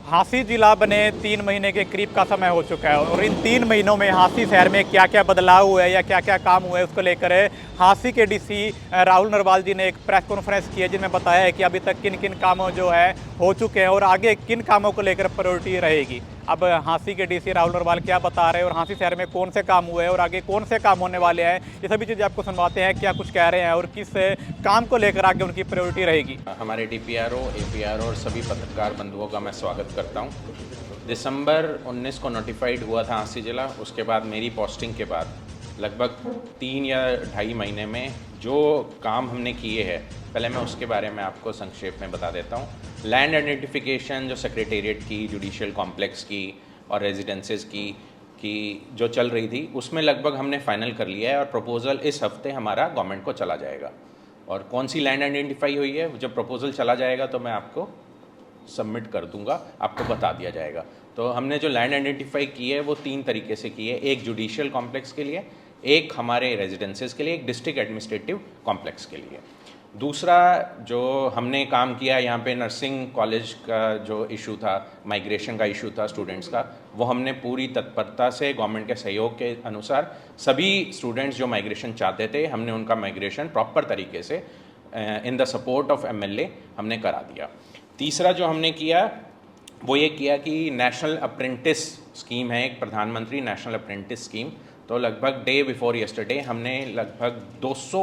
हांसी जिला बने 3 महीने के करीब का समय हो चुका है और इन 3 महीनों में हांसी शहर में क्या क्या बदलाव हुआ है या क्या क्या काम हुआ है उसको लेकर हांसी के डीसी राहुल नरवाल जी ने एक प्रेस कॉन्फ्रेंस की है जिनमें बताया है कि अभी तक किन किन कामों जो है हो चुके हैं और आगे किन कामों को लेकर प्रायोरिटी रहेगी। अब हांसी के डीसी राहुल नरवाल क्या बता रहे हैं और हांसी शहर में कौन से काम हुए हैं और आगे कौन से काम होने वाले हैं, ये सभी चीज़ें आपको सुनवाते हैं क्या कुछ कह रहे हैं और किस काम को लेकर आगे उनकी प्रायोरिटी रहेगी। हमारे डीपीआरओ, एपीआरओ और सभी पत्रकार बंधुओं का मैं स्वागत करता हूं। दिसंबर 19 को नोटिफाइड हुआ था हांसी जिला। उसके बाद मेरी पोस्टिंग के बाद लगभग 3 या ढाई महीने में जो काम हमने किए हैं, पहले मैं उसके बारे में आपको संक्षेप में बता देता हूं। लैंड आइडेंटिफिकेशन जो सेक्रेटेरिएट की, जुडिशियल कॉम्प्लेक्स की और रेजिडेंसेज की जो चल रही थी, उसमें लगभग हमने फाइनल कर लिया है और प्रपोज़ल इस हफ्ते हमारा गवर्नमेंट को चला जाएगा। और कौन सी लैंड आइडेंटिफाई हुई है, जब प्रपोज़ल चला जाएगा तो मैं आपको सबमिट कर दूंगा, आपको बता दिया जाएगा। तो हमने जो लैंड आइडेंटिफाई की है वो 3 तरीके से की है। एक जुडिशियल कॉम्प्लेक्स के लिए, एक हमारे रेजिडेंसेस के लिए, एक डिस्ट्रिक्ट एडमिनिस्ट्रेटिव कॉम्प्लेक्स के लिए। दूसरा जो हमने काम किया यहाँ पे, नर्सिंग कॉलेज का जो इशू था, माइग्रेशन का इशू था स्टूडेंट्स का, वो हमने पूरी तत्परता से गवर्नमेंट के सहयोग के अनुसार सभी स्टूडेंट्स जो माइग्रेशन चाहते थे, हमने उनका माइग्रेशन प्रॉपर तरीके से in the support of MLA हमने करा दिया। तीसरा जो हमने किया वो ये किया कि नेशनल अप्रेंटिस स्कीम है, एक प्रधानमंत्री नेशनल अप्रेंटिस स्कीम। तो लगभग डे बिफोर यस्टरडे हमने लगभग 200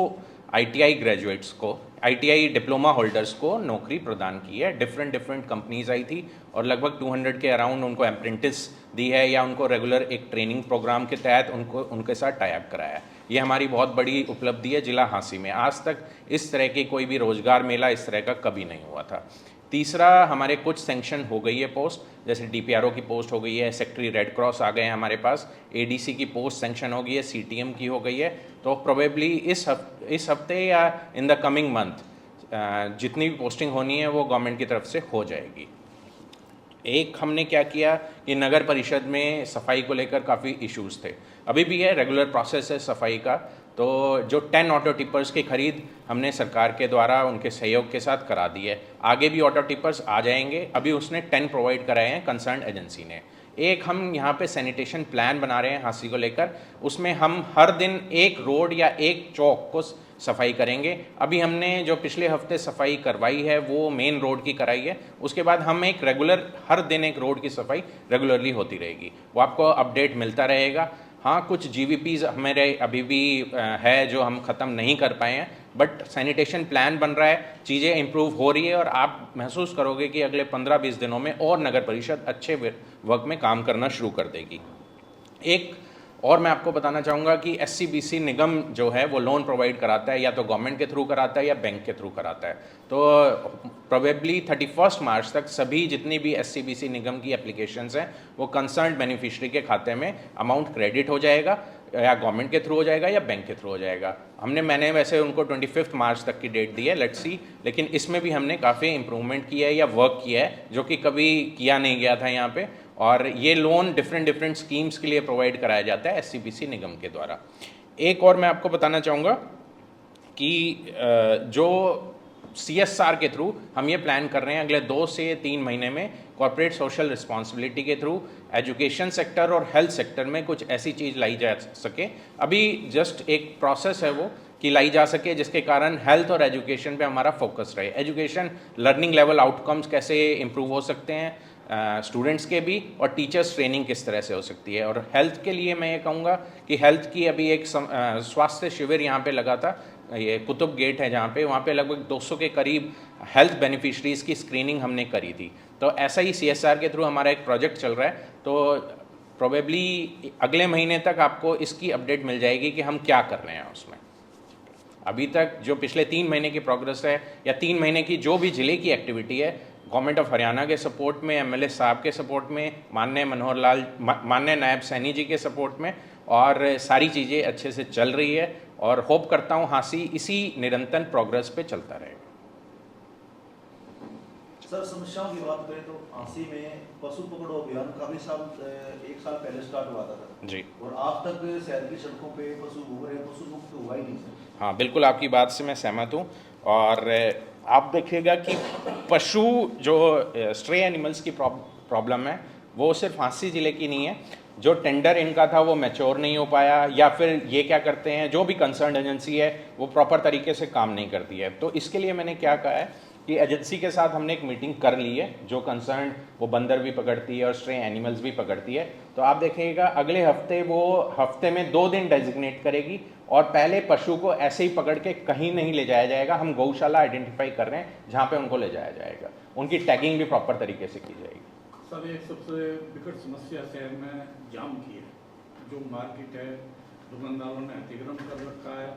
आईटीआई ग्रेजुएट्स को, आईटीआई डिप्लोमा होल्डर्स को नौकरी प्रदान की है। डिफरेंट कंपनीज आई थी और लगभग 200 के अराउंड उनको अप्रेंटिस दी है या उनको रेगुलर एक ट्रेनिंग प्रोग्राम के तहत उनके साथ टाई अप कराया है। ये हमारी बहुत बड़ी उपलब्धि है जिला हांसी में। आज तक इस तरह की कोई भी रोजगार मेला इस तरह का कभी नहीं हुआ था। तीसरा, हमारे कुछ सेंक्शन हो गई है पोस्ट, जैसे डीपीआरओ की पोस्ट हो गई है, सेक्रेटरी रेड क्रॉस आ गए हैं हमारे पास, एडीसी की पोस्ट सेंक्शन हो गई है, सीटीएम की हो गई है। तो प्रोबेबली इस हफ्ते या इन द कमिंग मंथ जितनी भी पोस्टिंग होनी है वो गवर्नमेंट की तरफ से हो जाएगी। एक हमने क्या किया कि नगर परिषद में सफाई को लेकर काफ़ी इश्यूज थे, अभी भी है, रेगुलर प्रोसेस है सफाई का। तो जो 10 ऑटो टिपर्स की खरीद हमने सरकार के द्वारा उनके सहयोग के साथ करा दी है। आगे भी ऑटो टिपर्स आ जाएंगे, अभी उसने 10 प्रोवाइड कराए हैं कंसर्न एजेंसी ने। एक हम यहाँ पे सैनिटेशन प्लान बना रहे हैं हांसी को लेकर, उसमें हम हर दिन एक रोड या एक चौक को सफाई करेंगे। अभी हमने जो पिछले हफ्ते सफाई करवाई है वो मेन रोड की कराई है, उसके बाद हम एक रेगुलर हर दिन एक रोड की सफाई रेगुलरली होती रहेगी, वो आपको अपडेट मिलता रहेगा। हाँ, कुछ जीवीपीज हमारे अभी भी है जो हम ख़त्म नहीं कर पाए हैं, बट सैनिटेशन प्लान बन रहा है, चीज़ें इंप्रूव हो रही है और आप महसूस करोगे कि अगले 15-20 दिनों में और नगर परिषद अच्छे वर्क में काम करना शुरू कर देगी। एक और मैं आपको बताना चाहूँगा कि एससीबीसी निगम जो है वो लोन प्रोवाइड कराता है, या तो गवर्नमेंट के थ्रू कराता है या बैंक के थ्रू कराता है। तो प्रोबेबली 31 मार्च तक सभी जितनी भी एससीबीसी निगम की एप्लीकेशंस हैं वो कंसर्न बेनिफिशियरी के खाते में अमाउंट क्रेडिट हो जाएगा, या गवर्नमेंट के थ्रू हो जाएगा या बैंक के थ्रू हो जाएगा। मैंने वैसे उनको 25 मार्च तक की डेट दी है, लेट्स सी, लेकिन इसमें भी हमने काफ़ी इंप्रूवमेंट किया है या वर्क किया है जो कि कभी किया नहीं गया था यहाँ पे। और ये लोन डिफरेंट स्कीम्स के लिए प्रोवाइड कराया जाता है एससीबीसी निगम के द्वारा। एक और मैं आपको बताना चाहूँगा कि जो सीएसआर के थ्रू हम ये प्लान कर रहे हैं अगले 2 से 3 महीने में, कॉर्पोरेट सोशल रिस्पॉन्सिबिलिटी के थ्रू एजुकेशन सेक्टर और हेल्थ सेक्टर में कुछ ऐसी चीज़ लाई जा सके। अभी जस्ट एक प्रोसेस है वो कि लाई जा सके जिसके कारण हेल्थ और एजुकेशन पे हमारा फोकस रहे। एजुकेशन लर्निंग लेवल आउटकम्स कैसे इम्प्रूव हो सकते हैं स्टूडेंट्स के भी, और टीचर्स ट्रेनिंग किस तरह से हो सकती है। और हेल्थ के लिए मैं ये कहूँगा कि हेल्थ की अभी एक स्वास्थ्य शिविर यहाँ पे लगा था, ये कुतुब गेट है जहाँ पे, वहाँ पे लगभग 200 के करीब हेल्थ बेनिफिशरीज़ की स्क्रीनिंग हमने करी थी। तो ऐसा ही सीएसआर के थ्रू हमारा एक प्रोजेक्ट चल रहा है, तो प्रोबेबली अगले महीने तक आपको इसकी अपडेट मिल जाएगी कि हम क्या कर रहे हैं उसमें। अभी तक जो पिछले 3 महीने की प्रोग्रेस है या 3 महीने की जो भी ज़िले की एक्टिविटी है, गवर्नमेंट ऑफ हरियाणा के सपोर्ट में, एमएलए साहब के सपोर्ट में, माननीय नायब सैनी जी के सपोर्ट में, और सारी चीज़ें अच्छे से चल रही है। और होप करता हूँ हांसी इसी निरंतर प्रोग्रेस पे चलता रहेगा। सर, समस्याओं की बात करें तो हांसी में पशु पकड़ो अभियान काफी साल 1 साल पहले स्टार्ट हुआ था जी, और आज तक शहर की सड़कों पे पशु घूम रहे हैं, पशु मुक्त हुआ ही नहीं सर। हाँ बिल्कुल, आपकी बात से मैं सहमत हूँ। और आप देखिएगा कि पशु जो स्ट्रे एनिमल्स की प्रॉब्लम है वो सिर्फ हाँसी ज़िले की नहीं है। जो टेंडर इनका था वो मैच्योर नहीं हो पाया, या फिर ये क्या करते हैं, जो भी कंसर्न एजेंसी है वो प्रॉपर तरीके से काम नहीं करती है। तो इसके लिए मैंने क्या कहा है कि एजेंसी के साथ हमने एक मीटिंग कर ली है, जो कंसर्न वो बंदर भी पकड़ती है और स्ट्रे एनिमल्स भी पकड़ती है। तो आप देखिएगा अगले हफ्ते वो हफ्ते में 2 दिन डेजिग्नेट करेगी और पहले पशु को ऐसे ही पकड़ के कहीं नहीं ले जाया जाएगा। हम गौशाला आइडेंटिफाई कर रहे हैं जहाँ पे उनको ले जाया जाएगा, उनकी टैगिंग भी प्रॉपर तरीके से की जाएगी। सर एक सबसे विकट समस्या शहर में जाम की है। जो मार्केट है दुकानदारों ने अतिक्रमण कर रखा है,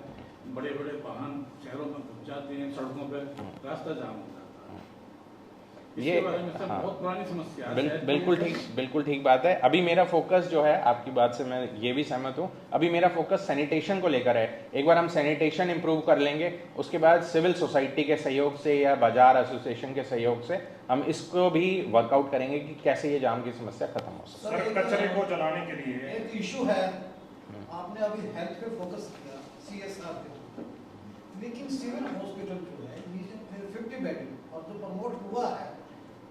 बड़े बड़े वाहन शहरों में घुस जाते हैं, सड़कों पे रास्ता जाम हो जाता है। इसके बारे में सर बहुत पुरानी समस्या है। बिल्कुल ठीक बात है। अभी मेरा फोकस जो है, आपकी बात से मैं ये भी सहमत हूँ, अभी मेरा फोकस सैनिटेशन को लेकर है। एक बार हम सैनिटेशन इंप्रूव कर लेंगे, उसके बाद सिविल सोसाइटी के सहयोग से या बाजार एसोसिएशन के सहयोग से हम इसको भी वर्कआउट करेंगे कि कैसे ये जाम की समस्या खत्म हो सके। सर कचरे को जलाने के लिए एक इशू है, आपने अभी हेल्थ पे फोकस किया, CSR पे, लेकिन सिविल हॉस्पिटल जो है 50 बेड और जो प्रमोट हुआ है,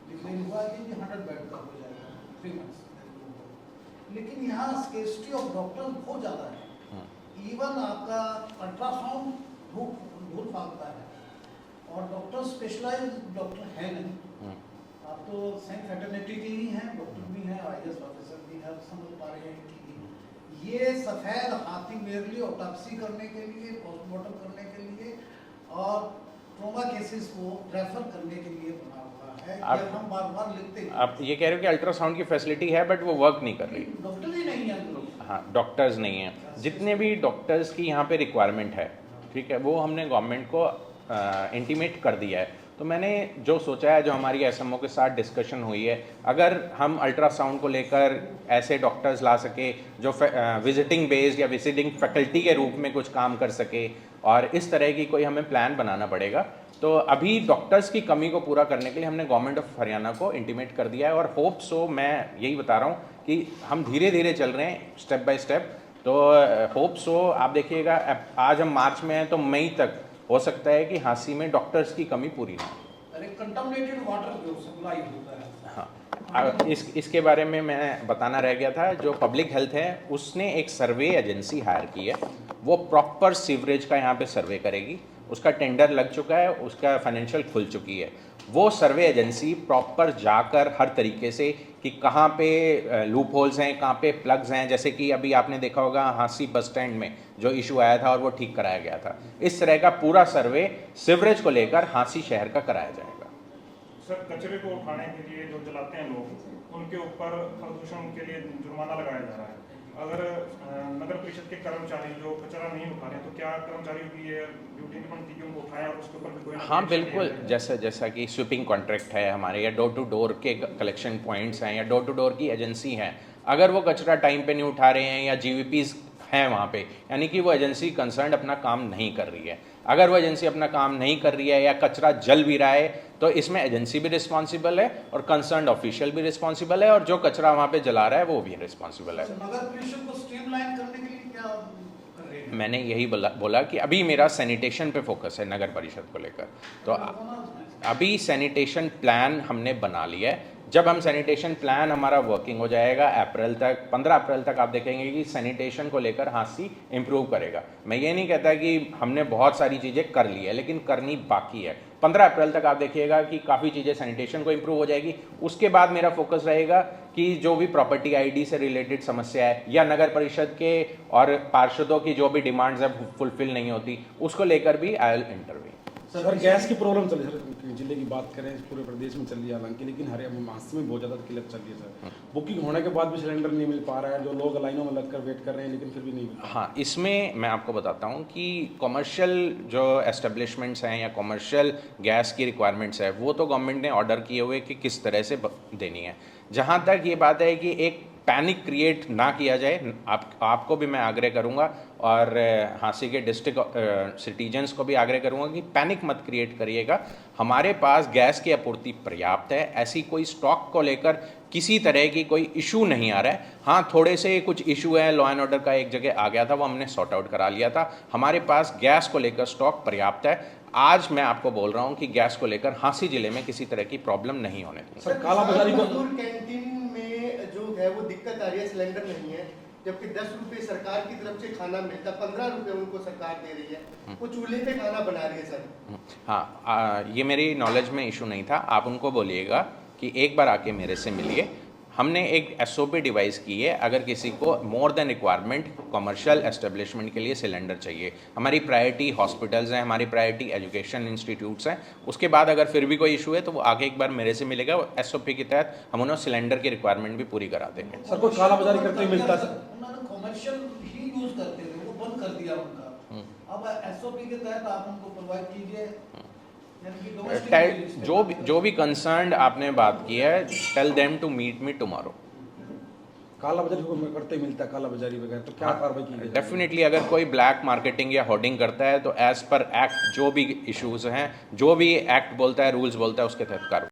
डिक्लेयर हुआ है कि 100 बेड का हो जाएगा 3 मंथ्स, लेकिन यहाँ स्केर्सिटी ऑफ डॉक्टर बहुत ज़्यादा है। इवन आपका अल्ट्रासाउंड धूल फांकता है और डॉक्टर स्पेशलाइज डॉक्टर है नहीं। आप तो सेंट फैटर्निटी के ही हैं, डॉक्टर भी हैं, IAS ऑफिसर भी हैं, समझ पा रहे हैं कि ये सफ़ेद हाथी मेरली ऑटोप्सी करने के लिए, पोस्टमार्टम करने के लिए और ट्रॉमा केसेस को रेफर करने के लिए बना हुआ है। ये हम बार बार लिखते हैं। आप ये कह रहे हो कि अल्ट्रासाउंड की फैसिलिटी है बट वो वर्क नहीं कर रही। डॉक्टर ही नहीं है। हाँ, डॉक्टर्स नहीं हैं। जितने भी डॉक्टर्स की यहाँ पे रिक्वायरमेंट है, ठीक है, वो हमने गवर्नमेंट को इंटीमेट कर दिया है। तो मैंने जो सोचा है, जो हमारी एसएमओ के साथ डिस्कशन हुई है, अगर हम अल्ट्रासाउंड को लेकर ऐसे डॉक्टर्स ला सके जो विजिटिंग बेस्ड या विजिटिंग फैकल्टी के रूप में कुछ काम कर सके, और इस तरह की कोई हमें प्लान बनाना पड़ेगा। तो अभी डॉक्टर्स की कमी को पूरा करने के लिए हमने गवर्नमेंट ऑफ हरियाणा को इंटीमेट कर दिया है, और होप सो, मैं यही बता रहा हूँ कि हम धीरे धीरे चल रहे हैं, स्टेप बाय स्टेप। तो होप सो आप देखिएगा, आज हम मार्च में हैं तो मई तक हो सकता है कि हाँसी में डॉक्टर्स की कमी पूरी ना हो। अरे कंटामिनेटेड वाटर जो सप्लाई होता है। हाँ, इसके बारे में मैं बताना रह गया था। जो पब्लिक हेल्थ है उसने एक सर्वे एजेंसी हायर की है, वो प्रॉपर सीवरेज का यहाँ पे सर्वे करेगी। उसका टेंडर लग चुका है, उसका फाइनेंशियल खुल चुकी है। वो सर्वे एजेंसी प्रॉपर जाकर हर तरीके से कि कहाँ पे लूप होल्स हैं, कहाँ पे प्लग्स हैं। जैसे कि अभी आपने देखा होगा हाँसी बस स्टैंड में जो इशू आया था और वो ठीक कराया गया था, इस तरह का पूरा सर्वे सीवरेज को लेकर हाँसी शहर का कराया जाएगा। सर कचरे को उठाने के लिए जो जलाते हैं लोग, उनके ऊपर प्रदूषण के लिए जुर्माना लगाया जा रहा है। अगर नगर परिषद के कर्मचारी जो कचरा नहीं उठा रहे, तो क्या कर्मचारियों की ये ड्यूटी नहीं बनती कि उनको उठाएं और उसके ऊपर भी कोई? हाँ बिल्कुल, जैसा कि स्वीपिंग कॉन्ट्रैक्ट है हमारे, या डोर टू डोर के कलेक्शन पॉइंट्स हैं, या डोर टू डोर की एजेंसी हैं, अगर वो कचरा टाइम पे नहीं उठा रहे हैं या GVPs हैं वहाँ पे, यानी कि वो एजेंसी कंसर्न अपना काम नहीं कर रही है। अगर वो एजेंसी अपना काम नहीं कर रही है या कचरा जल भी रहा है, तो इसमें एजेंसी भी रिस्पॉन्सिबल है और कंसर्न ऑफिशियल भी रिस्पॉन्सिबल है, और जो कचरा वहाँ पे जला रहा है वो भी रिस्पॉन्सिबल है। नगर परिषद को स्ट्रीमलाइन करने के लिए क्या कर रहे हैं? मैंने यही बोला कि अभी मेरा सैनिटेशन पे फोकस है नगर परिषद को लेकर। तो अभी सैनिटेशन प्लान हमने बना लिया है। जब हम सैनिटेशन प्लान हमारा वर्किंग हो जाएगा अप्रैल तक, 15 अप्रैल तक, आप देखेंगे कि सैनिटेशन को लेकर हाँसी इम्प्रूव करेगा। मैं ये नहीं कहता कि हमने बहुत सारी चीज़ें कर ली है, लेकिन करनी बाकी है। 15 अप्रैल तक आप देखिएगा कि काफ़ी चीज़ें सैनिटेशन को इम्प्रूव हो जाएगी। उसके बाद मेरा फोकस रहेगा कि जो भी प्रॉपर्टी ID से रिलेटेड समस्या है, या नगर परिषद के और पार्षदों की जो भी डिमांड्स है फुलफिल नहीं होती, उसको लेकर भी I will intervene. Sir gas की प्रॉब्लम चल रही है, सर जिले की बात करें पूरे प्रदेश में चल रही है हालांकि, लेकिन हाँसी में बहुत ज़्यादा किल्लत चल रही है सर। बुकिंग होने के बाद भी सिलेंडर नहीं मिल पा रहा है, जो लोग लाइनों में लगकर वेट कर रहे हैं लेकिन फिर भी नहीं मिल पा रहा। हाँ, इसमें मैं आपको बताता हूँ कि कॉमर्शियल जो एस्टेब्लिशमेंट्स हैं या कॉमर्शियल गैस की रिक्वायरमेंट्स है, वो तो गवर्नमेंट ने ऑर्डर किए हुए कि किस तरह से देनी है। जहाँ तक ये बात है कि एक पैनिक क्रिएट ना किया जाए। आपको भी मैं आग्रह करूंगा और झांसी के डिस्ट्रिक्ट सिटीजन्स को भी आग्रह करूंगा कि पैनिक मत क्रिएट करिएगा। हमारे पास गैस की आपूर्ति पर्याप्त है, ऐसी कोई स्टॉक को लेकर किसी तरह की कोई इशू नहीं आ रहा है। हाँ, थोड़े से कुछ इशू है, लॉ एंड ऑर्डर का एक जगह आ गया था, वो हमने सॉर्ट आउट करा लिया था। हमारे पास गैस को लेकर स्टॉक पर्याप्त है। आज मैं आपको बोल रहा हूँ कि गैस को लेकर झांसी जिले में किसी तरह की प्रॉब्लम नहीं होने दूंगा। सर काला बाजारी को मजदूर कैंटीन में जो है वो दिक्कत आ रही है, सिलेंडर नहीं है, जबकि 10 रुपए सरकार की तरफ से खाना मिलता, 15 रुपए उनको सरकार दे रही है, वो चूल्हे पे खाना बना रही है सर। हाँ, ये मेरी नॉलेज में इशू नहीं था। आप उनको बोलिएगा कि एक बार आके मेरे से मिलिए। हमने एक SOP डिवाइस की है, अगर किसी को more than requirement commercial establishment के लिए सिलेंडर चाहिए, हमारी प्रायोरिटी हॉस्पिटल्स हैं, हमारी प्रायोरिटी एजुकेशन इंस्टीट्यूट्स हैं। उसके बाद अगर फिर भी कोई इशू है तो वो आगे एक बार मेरे से मिलेगा। SOP के तहत हम उन्हें सिलेंडर की रिक्वायरमेंट भी पूरी करा देंगे। सर कोई काला बाजारी करते हुए मिलता है? उन्होंने कमर्शियल ही यूज करते थे, वो बंद कर दिया उनका। अब SOP के तहत आप उनको प्रोवाइड कीजिए। जो भी कंसर्न आपने बात की है, tell them to meet me tomorrow. काला बाजारी को करते मिलता है, काला बाजारी वगैरह, तो क्या कार्रवाई की जाएगी? डेफिनेटली अगर कोई ब्लैक मार्केटिंग या होर्डिंग करता है तो एज पर एक्ट जो भी इश्यूज हैं, जो भी एक्ट बोलता है, रूल्स बोलता है, उसके तहत कार्रवाई।